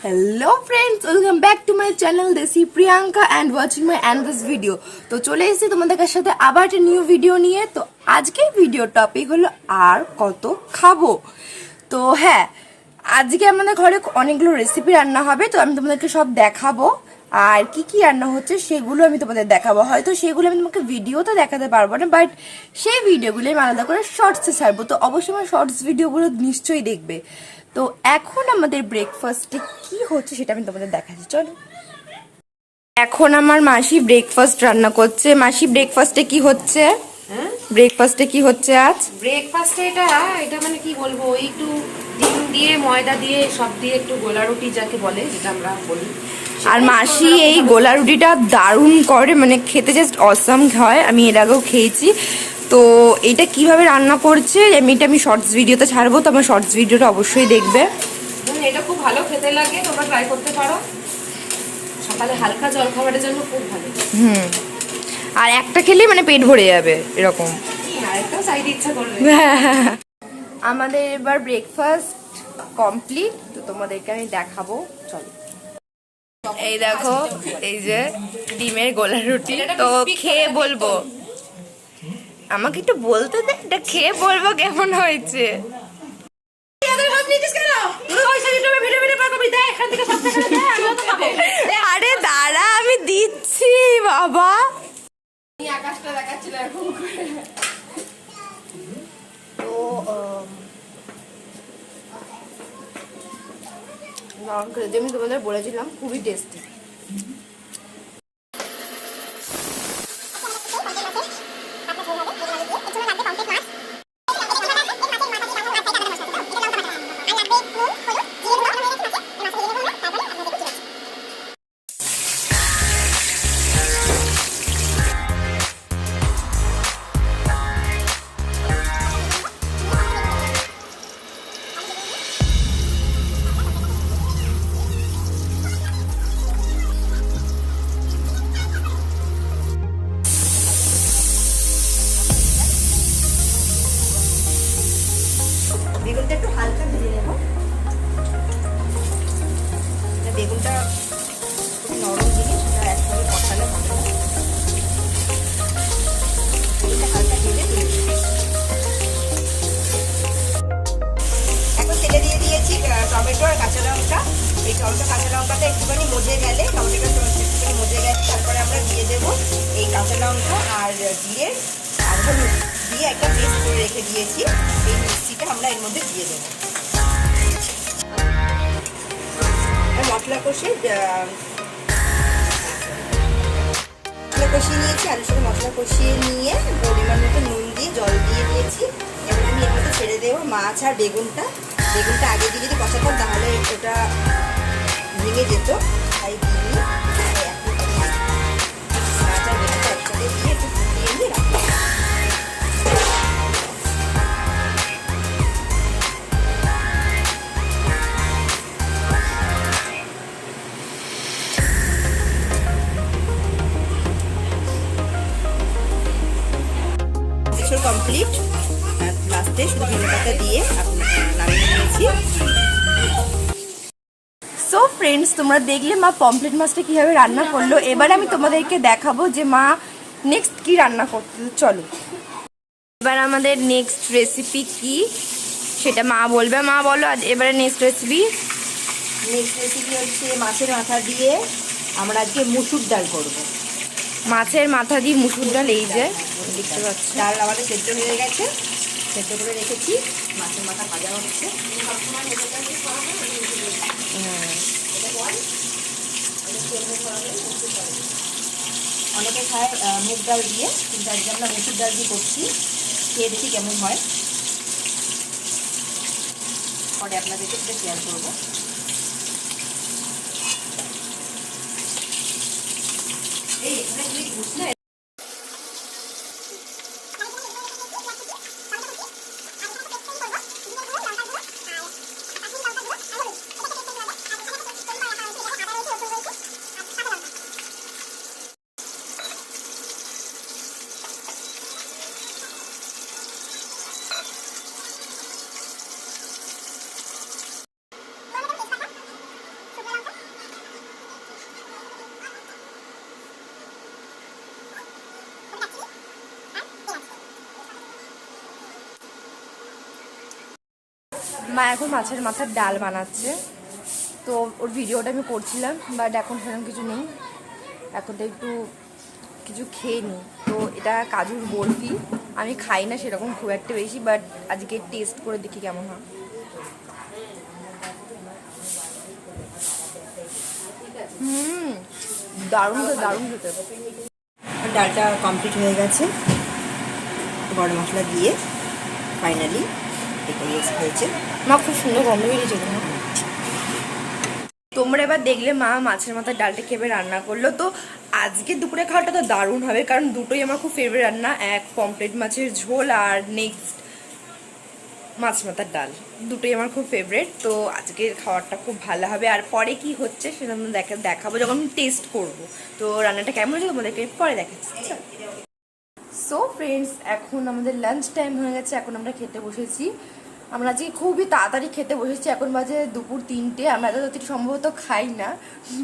Hello friends, welcome back to my channel Desi Priyanka and watching my endless video. তো চলে এসেছি তোমাদের সাথে আবার একটা নিউ ভিডিও নিয়ে। তো আজকের ভিডিও টপিক হলো আর কত খাবো। তো হ্যাঁ, আজকে আমাদের ঘরে অনেকগুলো রেসিপি রান্না হবে, তো আমি তোমাদেরকে সব দেখাবো। আর কি কি রান্না হচ্ছে সেগুলো আমি তোমাদের দেখাবো। হয়তো সেগুলো আমি তোমাকে ভিডিওতে দেখাতে পারবো না, বাট সেই ভিডিওগুলো আমি আলাদা করে শর্টসে ছাড়বো। তো অবশ্যই আমার শর্টস ভিডিওগুলো নিশ্চয়ই দেখবে। তো এখন আমাদের ব্রেকফাস্টে কি হচ্ছে সেটা আমি তোমাদের দেখাচ্ছি, চলো। এখন আমার মাসি ব্রেকফাস্ট রান্না করছে। মাসি, ব্রেকফাস্টে কি হচ্ছে? ব্রেকফাস্টে কি হচ্ছে আজ? ব্রেকফাস্টে এটা এটা মানে কি বলবো, ওই একটু ডিম দিয়ে ময়দা দিয়ে সব দিয়ে একটু গোলা রুটি যাকে বলে, যেটা আমরা বলি। আর মাসি এই গোলা রুটিটা দারুণ করে, মানে খেতে জাস্ট অসাম হয়। আমি এর আগেও খেয়েছি। তো এটা কিভাবে রান্না করছে আমি শর্টস ভিডিওতে ছাড়বো, তো আমার শর্টস ভিডিওটা অবশ্যই দেখবে। এটা খুব ভালো খেতে লাগে, তোমরা ট্রাই করতে পারো। সকালে হালকা জল খাবারের জন্য খুব ভালো। আর একটা খেলেই মানে পেট ভরে যাবে এরকম। আরেকটাও চাইতে ইচ্ছা করবে। আমাদের এবার ব্রেকফাস্ট কমপ্লিট, তো তোমাদেরকে আমি দেখাবো, চলো। এই দেখো, এই যে ডিমের গোলা রুটি। তো খেয়ে বলবো, আমাকে একটু বলতে দে, এটা খেয়ে বলবো কেমন হয়েছে। আরে দাঁড়া, আমি দিচ্ছি বাবা। আকাশটা দেখাচ্ছিল এরকম করে। তো আমি তোমাদের বলেছিলাম খুবই টেস্টি। বেগুনটা একটু হালকা ভেজে নেব। বেগুনটা খুব নরম জিনিস, একসঙ্গে কষালে ভালো না। বেগুনটা হালকা ভেজে দিয়ে এখন তেলে দিয়ে দিয়েছি টমেটো আর কাঁচা লঙ্কা। এই টমেটো কাঁচা লঙ্কাটা একটুখানি মজে গেলে, টমেটোটা একটুখানি মজে গেছে, তারপরে আমরা দিয়ে দেবো এই কাঁচা লঙ্কা আর জিরে আর হলুদ দিয়ে একটা পেস্ট করে রেখে দিয়েছি। এই মিক্সিটা আমরা এর মধ্যে দিয়ে দেবো। মশলা কষিয়ে নিয়েছি, আলুর সাথে মশলা কষিয়ে নিয়ে পরিমাণ মতো নুন দিয়ে জল দিয়ে দিয়েছি। এবার আমি এর মধ্যে ছেড়ে দেবো মাছ আর বেগুনটা। বেগুনটা আগে দিয়ে যদি কষাতাম তাহলে ওটা ভেঙে যেত, তাই দিয়ে মাছ আর বেগুনটা একসাথে দিয়ে একটু ফুটিয়ে নিয়ে রাখবো। কমপ্লিট, লাস্টে শুধু ধনে পাতা দিয়ে নামিয়ে নিয়েছি। সো ফ্রেন্ডস, তোমরা দেখলে মা পমফ্রেট মাছটা কীভাবে রান্না করলো। এবার আমি তোমাদেরকে দেখাবো যে মা নেক্সট কি রান্না করতে। চলো, এবার আমাদের নেক্সট রেসিপি কি সেটা মা বলবে। মা বলো আজ এবারে নেক্সট রেসিপি। নেক্সট রেসিপি হচ্ছে মাছের মাথা দিয়ে আমরা আজকে মুসুর ডাল করব। মাছের মাথা দিয়ে মুসুর ডাল, এই যে দেখতে পাচ্ছি। ডাল আমাদের সেদ্ধ হয়ে গেছে, সেদ্ধ করে রেখেছি। মাছের মাথা ভাজা হচ্ছে। অনেকে খায় মুগ ডাল দিয়ে, কিন্তু আজকে আমরা মুসুর ডাল দিয়ে করছি। খেয়ে দেখি কেমন হয়, পরে আপনাদেরকে সেটা শেয়ার করবো। এই এখানে তুমি বুঝলে মা এখন মাছের মাথার ডাল বানাচ্ছে, তো ওর ভিডিওটা আমি করছিলাম, বাট এখন সেরকম কিছু নেই। এখন তো একটু কিছু খেয়ে নিই। তো এটা কাজুর বরফি, আমি খাই না সেরকম খুব একটা বেশি, বাট আজকে টেস্ট করে দেখি কেমন হয়। দারুণ তো দারুণ খেতে। ডালটা কমপ্লিট হয়ে গেছে, গরম মশলা দিয়ে ফাইনালি এটা হয়েছে। মা খুব সুন্দর গন্ধ বেরিয়েছে। তোমরা এবার দেখলে মা মাছের মাথার ডালটা খেয়ে রান্না করলো। তো আজকে দুপুরে খাওয়াটা তো দারুণ হবে, কারণ দুটোই আমার খুব ফেভারিট রান্না, এক পমফ্রেট মাছের ঝোল আর নেক্সট মাছ মাথার ডাল, দুটোই আমার খুব ফেভারিট। তো আজকের খাবারটা খুব ভালো হবে, আর পরে কি হচ্ছে সেটা আমরা দেখাবো যখন টেস্ট করব। তো রান্নাটা কেমন হয়েছে তোমাদেরকে পরে দেখাচ্ছি। সো ফ্রেন্ডস, এখন আমাদের লাঞ্চ টাইম হয়ে গেছে, এখন আমরা খেতে বসেছি। আমরা আজকে খুবই তাড়াতাড়ি খেতে বসেছি, এখন বাজে দুপুর 3টে। আমরা এত সম্ভবত খাই না,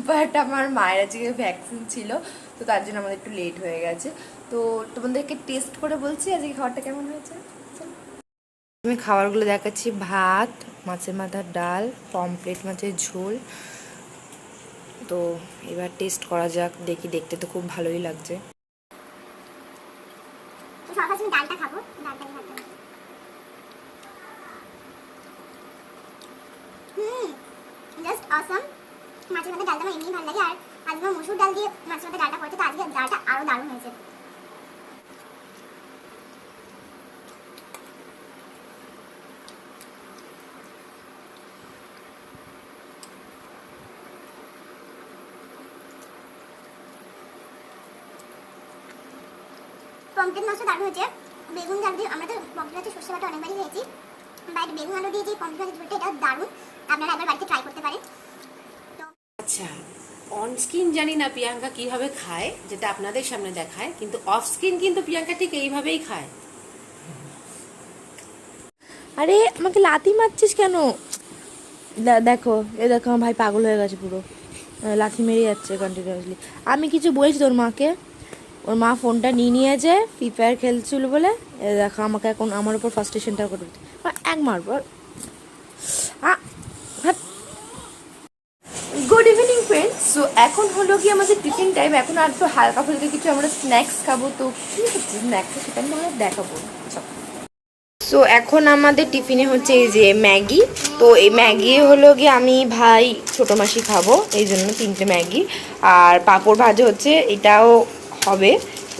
বাট আমার মায়ের আজকে ভ্যাকসিন ছিল, তো তার জন্য আমাদের একটু লেট হয়ে গেছে। তো তোমাদেরকে টেস্ট করে বলছি আজকে খাবারটা কেমন হয়েছে। আমি খাবারগুলো দেখাচ্ছি: ভাত, মাছের মাথার ডাল, পমফ্রেট মাছের ঝোল। তো এবার টেস্ট করা যাক, দেখি। দেখতে তো খুব ভালোই লাগছে। ডালটা খাবো, ডালটা খাবো। জাস্ট অসম। মাছের মধ্যে ডালটা আমার এমনি ভালো লাগে, আর আজকে মসুর ডাল দিয়ে মাছের মধ্যে ডালটা করেছে, তো আজকে ডালটা আরো দারুণ হয়েছে। পমফ্রেট মাছটা দারুণ হয়েছে। বেগুন ডাল দিয়ে, আমরা তো পমফ্রেট মাছের সর্ষে বাটা অনেকবারই খেয়েছি, বাট বেগুন আলু দিয়ে যে পমফ্রেট মাছের ঝোলটা, এটা দারুণ। আপনারা একবার বাড়িতে ট্রাই করতে পারেন। আচ্ছা, অন স্ক্রিন জানি না প্রিয়াঙ্কা কিভাবে খায়, যেটা আপনাদের সামনে দেখায়, কিন্তু অফ স্ক্রিন কিন্তু প্রিয়াঙ্কা ঠিক এইভাবেই খায়। আরে আমাকে লাথি মারছিস কেন? দেখো, এ দেখো, আমার ভাই পাগল হয়ে গেছে পুরো, লাথি মেরে যাচ্ছে কন্টিনিউয়াসলি। আমি কিছু বলেছি তোর মাকে? ওর মা ফোনটা নিয়েছে, ফ্রি ফায়ার খেলছিল বলে। দেখো আমাকে এখন আমার উপর ফার্স্টেশনটা করে দিচ্ছে, এক মারবো। Good evening friends. সো এখন হলো কি আমাদের টিফিন টাইম। এখন আর একটু হালকা ফুলকা কিছু আমরা স্ন্যাক্স খাবো। তো কী হচ্ছে স্ন্যাক্স, সেটা আমি তোমাদের দেখাবো। সো এখন আমাদের টিফিনে হচ্ছে এই যে ম্যাগি। তো এই ম্যাগি হলো গিয়ে আমি, ভাই, ছোটো মাসি খাবো, এই জন্য 3টে ম্যাগি। আর পাঁপড় ভাজা হচ্ছে, এটাও হবে।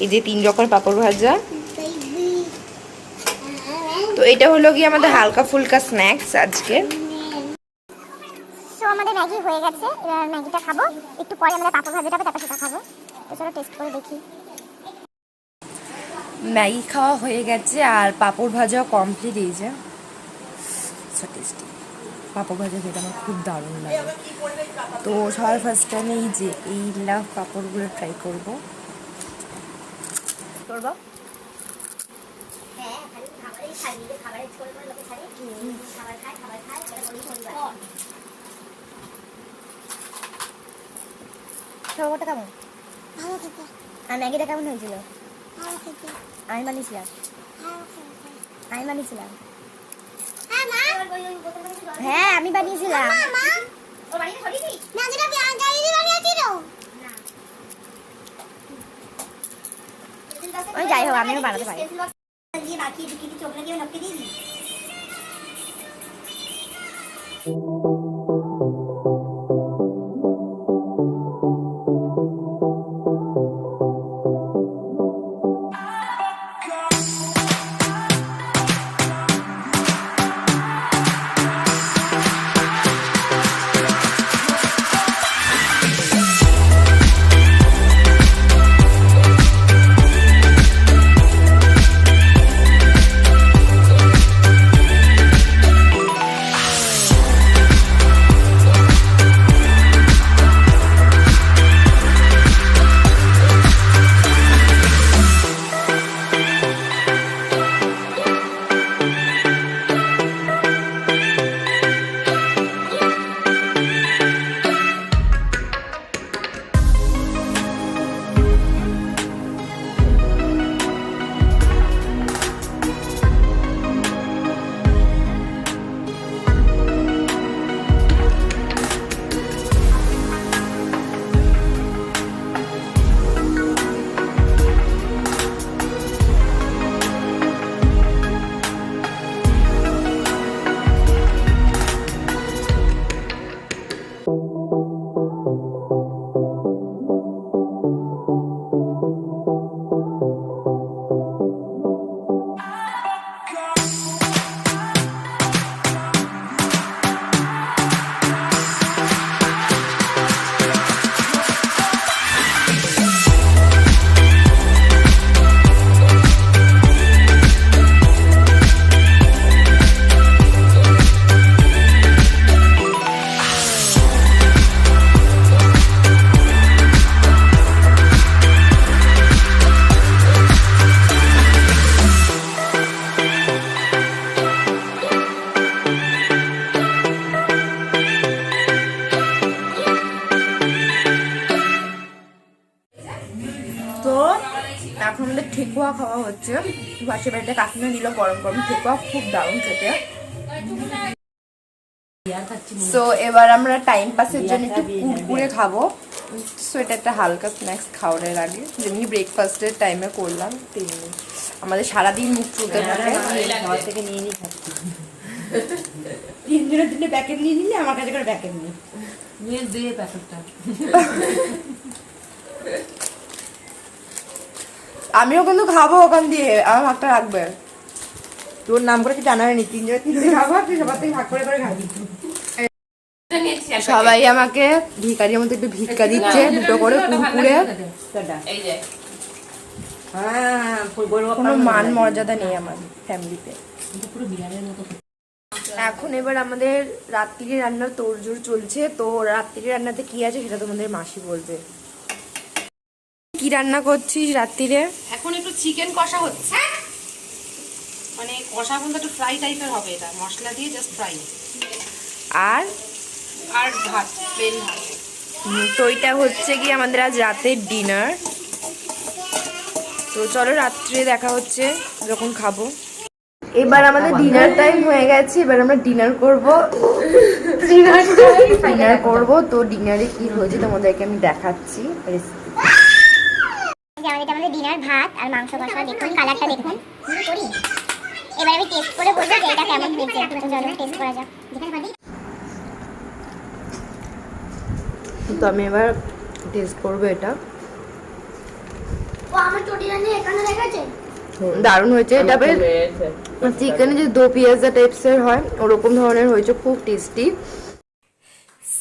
এই যে 3 রকমের পাঁপড় ভাজা। তো এটা হলো গিয়ে আমাদের হালকা ফুলকা স্ন্যাক্স আজকে। সো আমাদের ম্যাগি হয়ে গেছে, এবার ম্যাগিটা খাবো। একটু পরে আমরা পাঁপড় ভাজাটা হবে, তারপর সেটা খাবো। তো চলো টেস্ট করে দেখি। ম্যাগি খাওয়া হয়ে গেছে আর পাঁপড় ভাজাও কমপ্লিট। এই যে টেস্টি পাঁপড় ভাজা খেতে আমার খুব দারুণ লাগে। তো সবার ফার্স্ট আমি এই যে এই লাভ পাঁপড়গুলো ট্রাই করবো। খাবারটা কেমন? ভালো খেতে। আর ম্যাগিটা কেমন হয়েছিল? ভালো খেতে। আমি বানিয়েছিলাম। আমি বানিয়েছিলাম। হ্যাঁ, আমি বানিয়েছিলাম। ওই যাই হোক, আমিও বানাতে পারি। ঠেকুয়া খাওয়া হচ্ছে। পাশে বাড়িতে কাকিমা দিল গরম গরম ঠেকুয়া, খুব দারুণ খেতে। সো এবার আমরা টাইম পাসের জন্য একটু কুরকুরে খাবো। সো এটা একটা হালকা স্ন্যাক্স খাওয়ার আগে যেমনি ব্রেকফাস্টের টাইমে করলাম তেমনি আমাদের সারাদিন মুখ চলতে থাকে। খাবার থেকে নিয়ে নিয়ে খাচ্ছি। 3 জনের জন্য প্যাকেট নিয়ে নিলে আমার কাছে করে প্যাকেট নেই। নিয়ে দিয়ে প্যাকেটটা আমিও কিন্তু খাবো ওখান দিয়ে, আমার ভাগটা রাখবে। তোর নাম করে কিছু জানা হয়নি, 3 জনের 3 খাবার, তুই সবার থেকে ভাগ করে করে খাবি। সবাই আমাকে ভিখারির মধ্যে একটু ভিক্ষা দিচ্ছে, দুটো করে কুরকুরে। এই যে হ্যাঁ, বলবো কোনো মান মর্যাদা নেই আমার ফ্যামিলিতে। পুরো বিড়ালের মতো। এখন এবার আমাদের রাত্রিরে রান্নার তোড়জোড় চলছে। তো রাত্রিরে রান্নাতে কি আছে সেটা তোমাদের মাসি বলবে। কি রান্না করছিস রাত্রিরে? এখন একটু চিকেন কষা হচ্ছে, মানে কষা বলতে একটু ফ্রাই টাইপের হবে, এটা মশলা দিয়ে জাস্ট ফ্রাই। আর আর ভাত, প্লেন ভাত। তো এটা হচ্ছে কি আমাদের আজ রাতের ডিনার। তো চলো রাত্রে দেখা হচ্ছে যখন খাবো। এবার আমাদের ডিনার টাইম হয়ে গেছে, এবার আমরা ডিনার করব। ডিনার করব। তো ডিনারে কি হয়েছে তোমাদেরকে আমি দেখাচ্ছি রেসিপি। আমাদের ডিনার ভাত আর মাংস কষা, দেখুন কালারটা দেখুন। করি এবার আমি টেস্ট করে বলবো যে এটা কেমন হয়েছে। চলো টেস্ট করা যাক। তো আমি এবার টেস্ট করবো এটা। ও আমার চটি রান্না এখানে রেখেছে। দারুণ হয়েছে। এটা বেশ চিকেনে যে দো পিয়াজা টাইপসের হয় ওরকম ধরনের হয়েছে, খুব টেস্টি।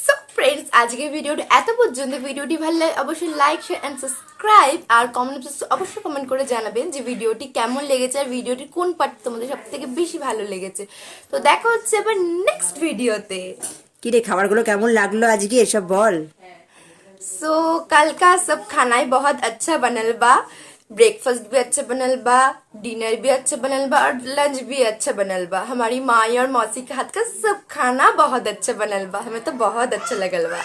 সো ফ্রেন্ডস, আজকের ভিডিওটা এত পর্যন্ত। ভিডিওটি ভালো লাগে অবশ্যই লাইক শেয়ার অ্যান্ড সাবস্ক্রাইব, আর কমেন্ট অবশ্যই কমেন্ট করে জানাবেন যে ভিডিওটি কেমন লেগেছে আর ভিডিওটির কোন পার্ট তোমাদের সব থেকে বেশি ভালো লেগেছে। তো দেখা হচ্ছে আবার নেক্সট ভিডিওতে। কি রে, খাবারগুলো কেমন লাগলো আজকে এসব বল। सो कल का सब खाना ही बहुत अच्छा बनल बा। ब्रेकफास्ट भी अच्छा बनल बा, डिनर भी अच्छा बनल बा और लंच भी अच्छा बनल बा। हमारी माँ और मौसी के हाथ का सब खाना बहुत अच्छा बनल बा, हमें तो बहुत अच्छा लगल बा।